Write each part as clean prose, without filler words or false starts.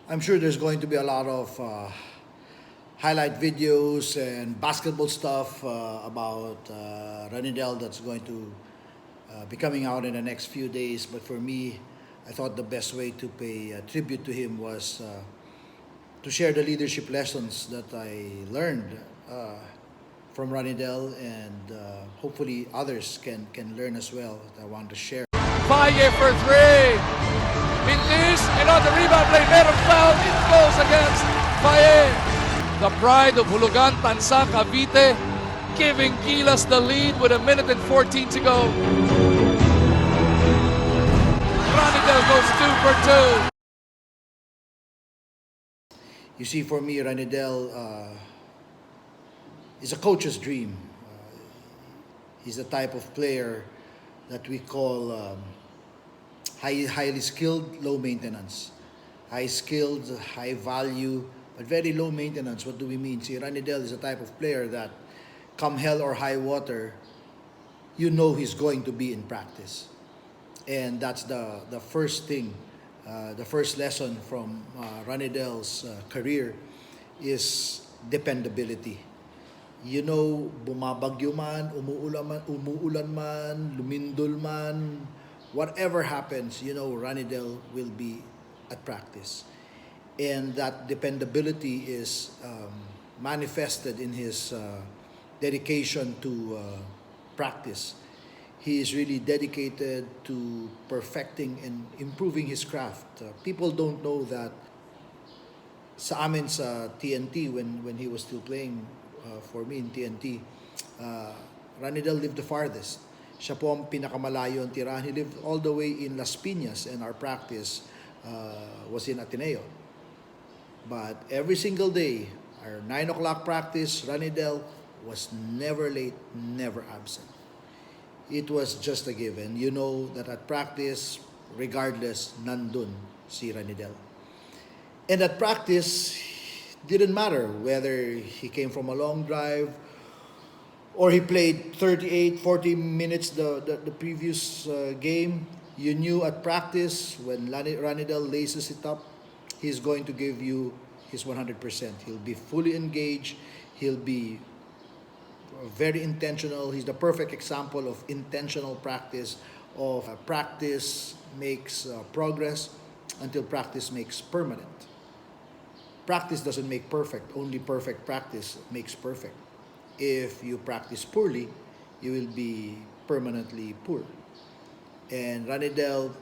I'm sure there's going to be a lot of highlight videos and basketball stuff about Ranidel that's going to be coming out in the next few days. But for me, I thought the best way to pay tribute to him was to share the leadership lessons that I learned from Ranidel, and hopefully others can learn as well. That I want to share. Valle for three. Mintis, and on the rebound play, merong foul. It goes against Valle. The pride of Hulugan, Tansa, Cavite, giving Gilas the lead with 1 minute and 14 to go. Ranidel goes 2 for 2. You see, for me, Ranidel is a coach's dream. He's the type of player that we call highly skilled, low maintenance. High skilled, high value, but very low maintenance. What do we mean? See, Ranidel is a type of player that, come hell or high water, you know he's going to be in practice. And that's the first thing, the first lesson from Ranidel's career is dependability. You know, bumabagyo man, umuulan man, lumindol man, whatever happens, you know, Ranidel will be at practice. And that dependability is manifested in his dedication to practice. He is really dedicated to perfecting and improving his craft. People don't know that sa amin sa TNT, when he was still playing for me in TNT, Ranidel lived the farthest. Siya po ang pinakamalayo ang tirahan. He lived all the way in Las Piñas, and our practice was in Ateneo. But every single day, our 9 o'clock practice, Ranidel was never late, never absent. It was just a given. You know that at practice, regardless, nandun si Ranidel. And at practice, didn't matter whether he came from a long drive or he played 38, 40 minutes the previous game. You knew at practice, when Ranidel laces it up, he's going to give you his 100%. He'll be fully engaged. He'll be very intentional. He's the perfect example of intentional practice, of practice makes progress until practice makes permanent. Practice doesn't make perfect. Only perfect practice makes perfect. If you practice poorly, you will be permanently poor. And Ranidel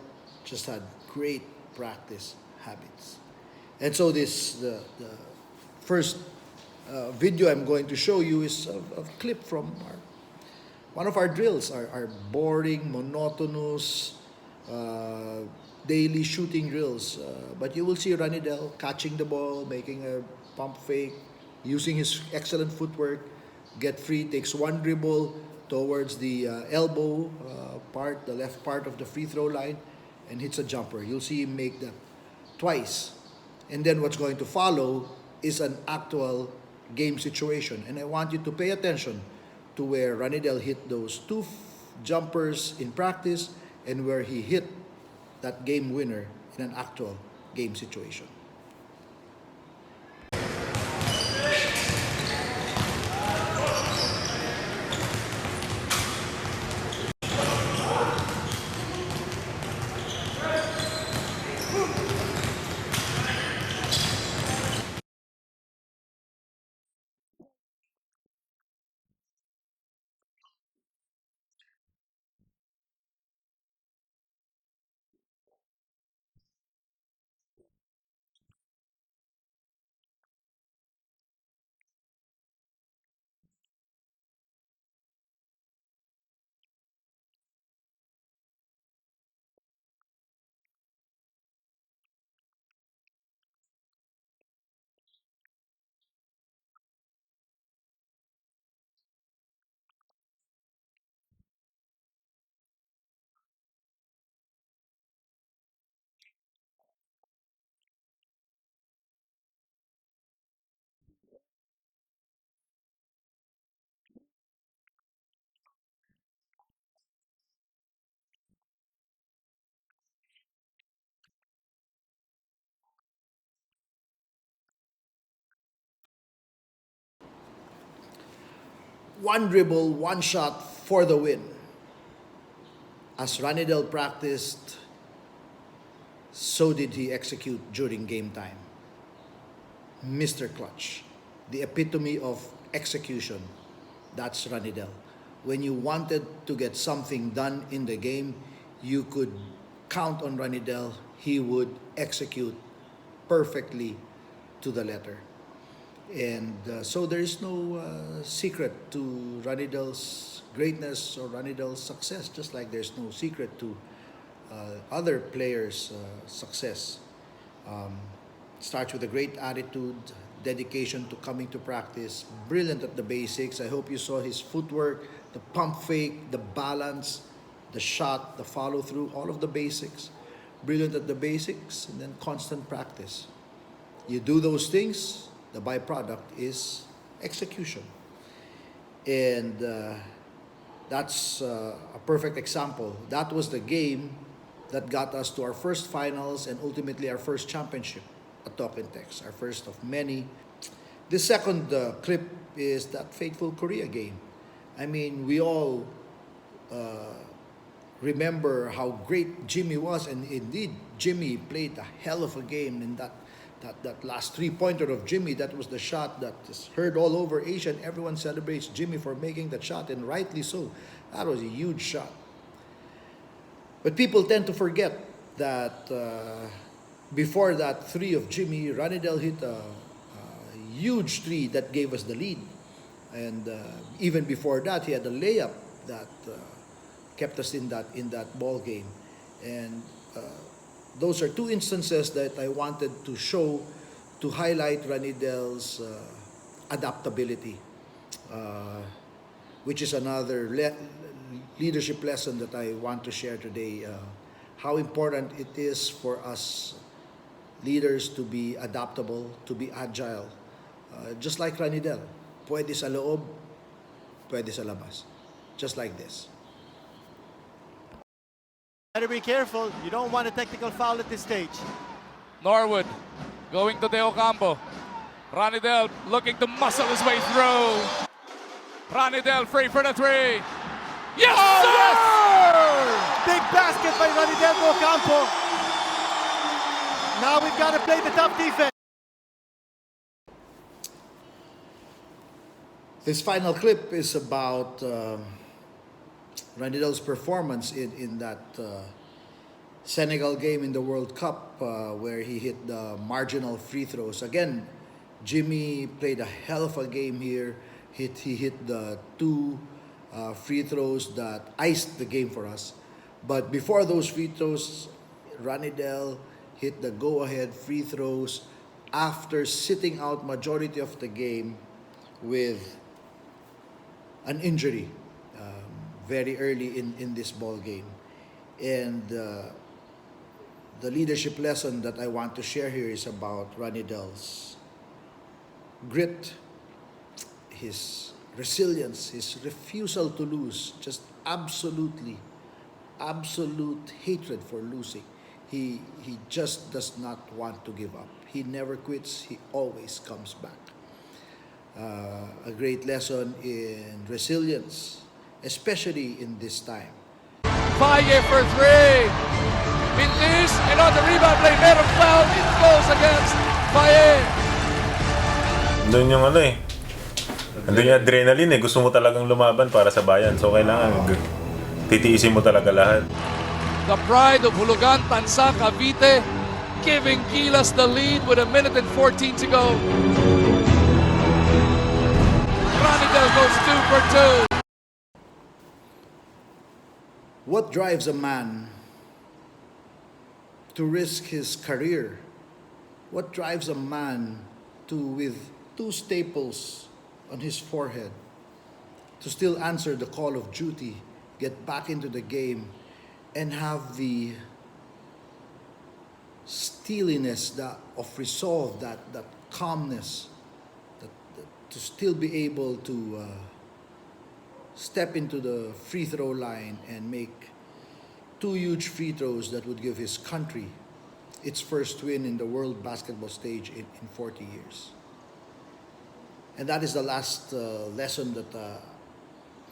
just had great practice habits. And so the first video I'm going to show you is a clip from one of our drills, our boring, monotonous, daily shooting drills. But you will see Ranidel catching the ball, making a pump fake, using his excellent footwork, get free, takes one dribble towards the elbow part, the left part of the free throw line, and hits a jumper. You'll see him make that twice. And then what's going to follow is an actual game situation. And I want you to pay attention to where Ranidel hit those two jumpers in practice and where he hit that game winner in an actual game situation. one dribble, one shot for the win. As Ranidel practiced, so did he execute during game time. Mr. Clutch, the epitome of execution. That's Ranidel. When you wanted to get something done in the game, you could count on Ranidel. He would execute perfectly to the letter. And so there is no secret to Ranidel's greatness or Ranidel's success, just like there's no secret to other players' success. Starts with a great attitude, dedication to coming to practice, brilliant at the basics. I hope you saw his footwork, the pump fake, the balance, the shot, the follow through, all of the basics. Brilliant at the basics, and then constant practice. You do those things, the byproduct is execution. And that's a perfect example. That was the game that got us to our first finals and ultimately our first championship at Talk and Text, our first of many. The second clip is that fateful Korea game. I mean, we all remember how great Jimmy was, and indeed, Jimmy played a hell of a game in that last three-pointer of Jimmy. That was the shot that is heard all over Asia, and everyone celebrates Jimmy for making that shot, and rightly so. That was a huge shot. But people tend to forget that before that three of Jimmy, Ranidel hit a huge three that gave us the lead. And even before that, he had a layup that kept us in that ball game. And those are two instances that I wanted to show to highlight Ranidel's adaptability, which is another leadership lesson that I want to share today. How important it is for us leaders to be adaptable, to be agile. Just like Ranidel, pwede sa loob, pwede sa labas. Just like this. Better be careful. You don't want a technical foul at this stage. Norwood going to De Ocampo. Ranidel looking to muscle his way through. Ranidel free for the three. Yes, sir! Big basket by Ranidel Ocampo. Now we've got to play the tough defense. This final clip is about Ranidel's performance in that Senegal game in the World Cup where he hit the marginal free throws. Again, Jimmy played a hell of a game here. He hit the two free throws that iced the game for us. But before those free throws, Ranidel hit the go-ahead free throws after sitting out majority of the game with an injury very early in this ball game. And the leadership lesson that I want to share here is about Ranidel's grit, his resilience, his refusal to lose, just absolute hatred for losing. He just does not want to give up. He never quits. He always comes back. A great lesson in resilience, especially in this time. Valle for three. Mintis, and on the rebound play, merong foul. It goes against Valle. Doon yung ano eh. Andun yung adrenaline eh. Gusto mo talagang lumaban para sa bayan. So kailangan titiisin mo talaga lahat. The pride of Hulugan, Tansa, Cavite, giving Gilas the lead with 1 minute and 14 to go. Ranidel goes 2 for 2. What drives a man to risk his career? What drives a man to, with 2 staples on his forehead, to still answer the call of duty, get back into the game, and have the steeliness of resolve, that calmness, to still be able to step into the free throw line and make 2 huge free throws that would give his country its first win in the world basketball stage in 40 years. And that is the last lesson that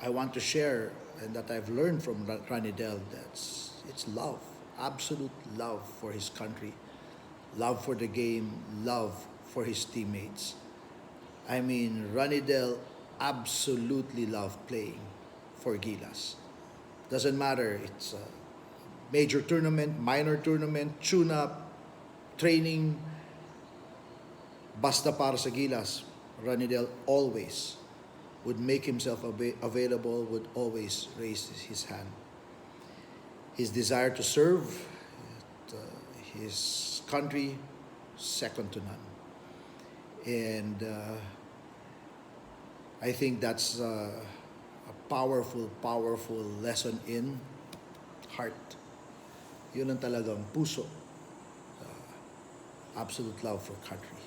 I want to share and that I've learned from Ranidel, it's love, absolute love for his country, love for the game, love for his teammates. I mean, Ranidel absolutely loved playing for Gilas. Doesn't matter, it's a major tournament, minor tournament, tune-up, training, basta para sa Gilas. Ranidel always would make himself available, would always raise his hand. His desire to serve his country, second to none. And I think that's a powerful, powerful lesson in heart. Yun ang talagang puso. Absolute love for country.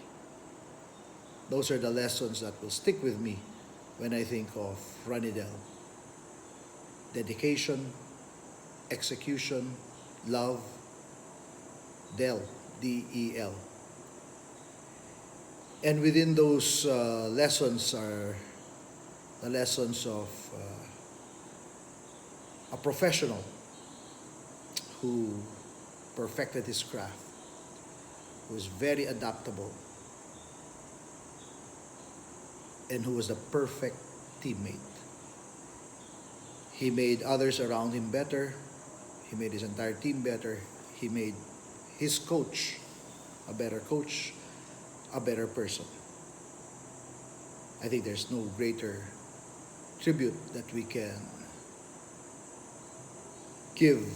Those are the lessons that will stick with me when I think of Ranidel. Dedication, execution, love, Del, D-E-L. And within those lessons are the lessons of a professional who perfected his craft, who was very adaptable, and who was the perfect teammate. He made others around him better. He made his entire team better. He made his coach, a better person. I think there's no greater tribute that we can give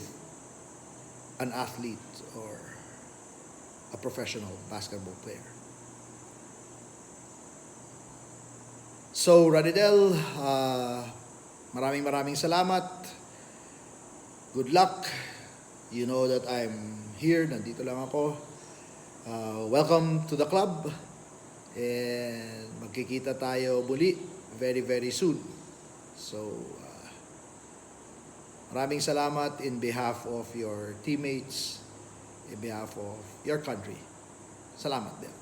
an athlete or a professional basketball player. So, Ranidel, maraming salamat. Good luck. You know that I'm here, nandito lang ako. Welcome to the club. And magkikita tayo muli very soon. So, maraming salamat in behalf of your teammates, in behalf of your country. Salamat din.